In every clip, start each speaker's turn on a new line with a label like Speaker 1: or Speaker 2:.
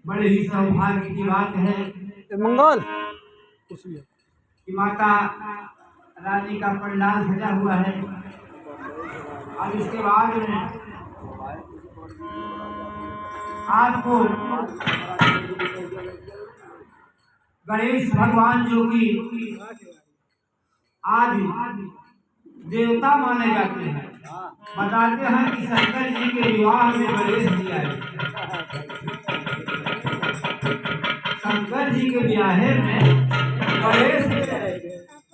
Speaker 1: बड़े ही सौभाग्य की बात है
Speaker 2: मंगल
Speaker 1: कि माता रानी का पंडाल सजा हुआ है और इसके बाद में आपको गणेश भगवान जो कि आदि देवता माने जाते हैं, बताते हैं कि शंकर जी के विवाह में गणेश जी आए। शंकर जी के विवाह में गणेश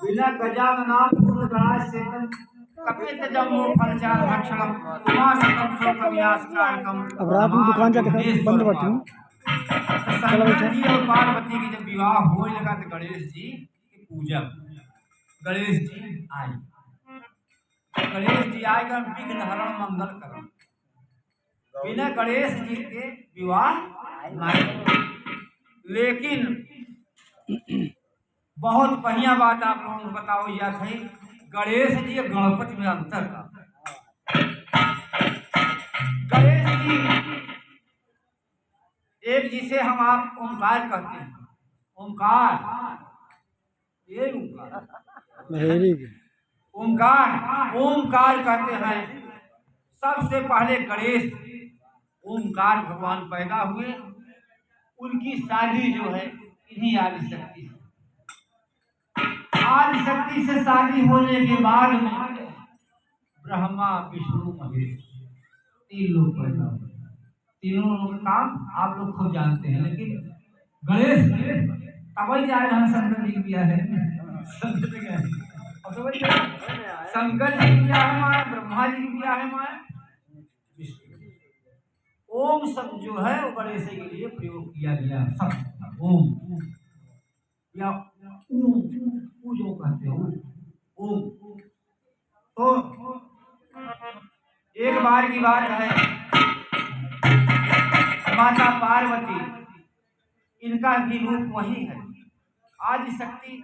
Speaker 1: बिना गजाननाथ गणाश से कपित जम्मू फलचार भक्षणम उमाशंकम शोक विनाशकारकम।
Speaker 2: अब रात में दुकान जाके बंद बैठी
Speaker 1: शंकर जी और पार्वती की जब विवाह हो लगा तो गणेश जी की पूजा, गणेश जी आए। गणेश जी आएगा विघ्न हरण मंगल करम, बिना गणेश जी के विवाह नहीं। लेकिन बहुत बढ़िया बात आप लोगों को बताओ यह है, गणेश जी और गणपति में अंतर था। गणेश जी एक जिसे हम आप ओंकार कहते हैं, ओंकार, ये ओंकार ओंकार कहते हैं। सबसे पहले गणेश ओंकार भगवान पैदा हुए, उनकी शादी जो है इन्हीं आदिशक्ति से। आदिशक्ति से शादी होने के बाद में ब्रह्मा विष्णु महेश तीन लोग पैदा हुए। तीनों लोग का काम आप लोग खुद जानते हैं, लेकिन गणेश तब जाए रहा शंकर जी किया है, शंकर जी किया है माया, ब्रह्मा जी किया है माया, ओम शब्द जो है वो गणेश के लिए प्रयोग किया गया। सब ओम या ऊ जो कहते हो ओम। तो एक बार की बात है, माता पार्वती, इनका भी रूप वही है। आदिशक्ति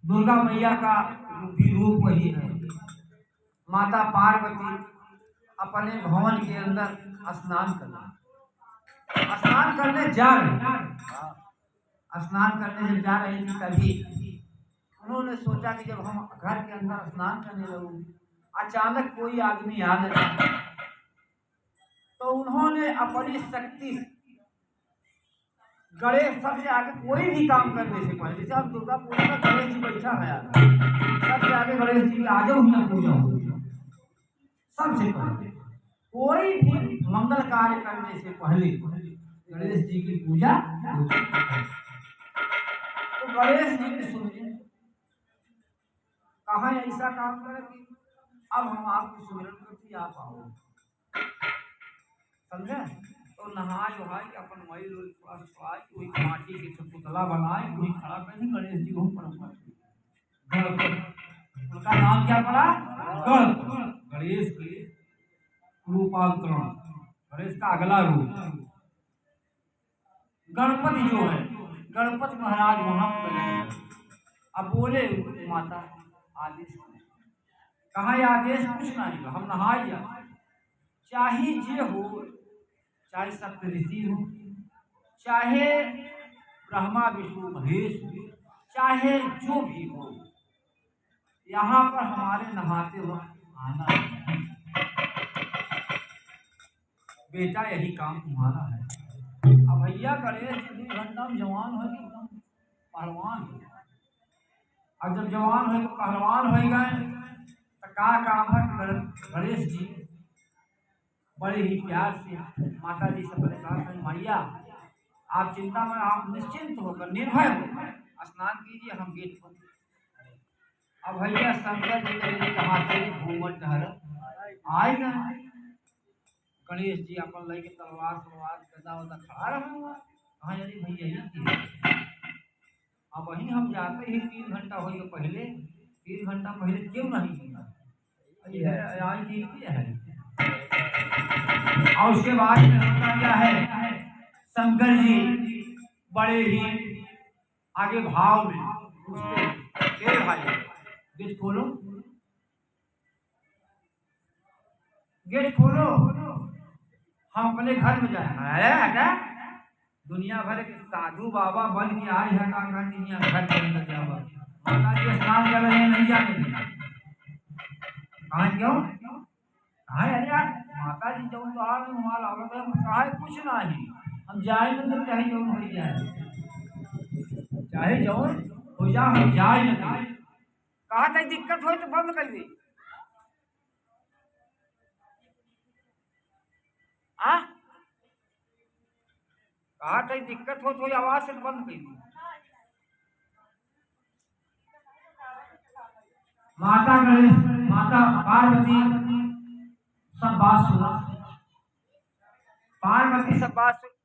Speaker 1: दुर्गा मैया का भी रूप वही है। माता पार्वती अपने भवन के अंदर स्नान करने जा रही, स्नान करने जब जा रही थी तभी उन्होंने सोचा कि जब हम घर के अंदर स्नान करने लगूं, अचानक कोई आदमी आ न जाए, तो उन्होंने अपनी शक्ति गणेश सबसे आगे कोई भी काम करने से पहले, जैसे हम दुर्गा पूजा में गणेश जी बैठा है, सबसे आगे गणेश जी आगे उन्हें पूजा होती है। सबसे पहले कोई भी मंगल कार्य करने से पहले गणेश जी की पूजा होती है। तो गणेश जी की सुनिए, कहाँ ऐसा काम करें कि अब हम आपकी सुमिरन करती आप आओ, समझे? तो नहाए वहाए के अपन मैल थोड़ा सा कोई माटी के पुतला बनाए, कोई खड़ा कर गणेश जी को गणपति, उनका नाम क्या पड़ा? गणपति। गणेश के रूपांतरण, गणेश का अगला रूप गणपति जो है, गणपति महाराज वहां पर अब बोले माता आदेश कहा, आदेश कुछ नहीं, हम नहाए चाहे जे हो, चाहे सप्तऋषि हो, चाहे ब्रह्मा विष्णु महेश हो, चाहे जो भी हो, यहाँ पर हमारे नहाते वक्त आना है। बेटा यही काम तुम्हारा है। अब भैया गणेश 2 घंटा में जवान हो गए, एकदम पहलवान हो, और जब जवान हो तो पहलवान हो गए तो का काम है? गणेश जी बड़े ही प्यार से माता जी से कहा, मैया आप चिंता में, आप निश्चिंत होकर निर्भय होकर स्नान कीजिए, हम गेट पर। अब भैया शंकर जी ने कहा घूमर टहर आए गए, गणेश जी अपन लेके तलवार गदा वदा खड़ा रहा, कहा यानी भैया ही। अब वहीं हम जाते ही 3 घंटा हो गए पहले, 3 घंटा पहले क्यों नहीं किया है। और उसके बाद में होता क्या है, शंकर जी बड़े ही आगे भाव में पूछते, भाई गेट खोलो, गेट खोलो, हम अपने घर में जाए। अरे हटा, दुनिया भर के साधु बाबा बन के आए हैं काका जी यहाँ घर के अंदर जावा माता जी स्नान कर रहे हैं नहीं जाने देना कहा क्यों कहा अरे यार माता जी जब द्वार में वहाँ लागत है कहा कुछ नहीं हम जाएंगे तो चाहे जौन हो जाए चाहे जौन हो जा हम जाए न कहा था दिक्कत हो तो बंद कर दी कहा था दिक्कत हो तो आवाज से बंद कर दी माता गणेश माता पार्वती सब बात सुना पार्वती सब बात सुन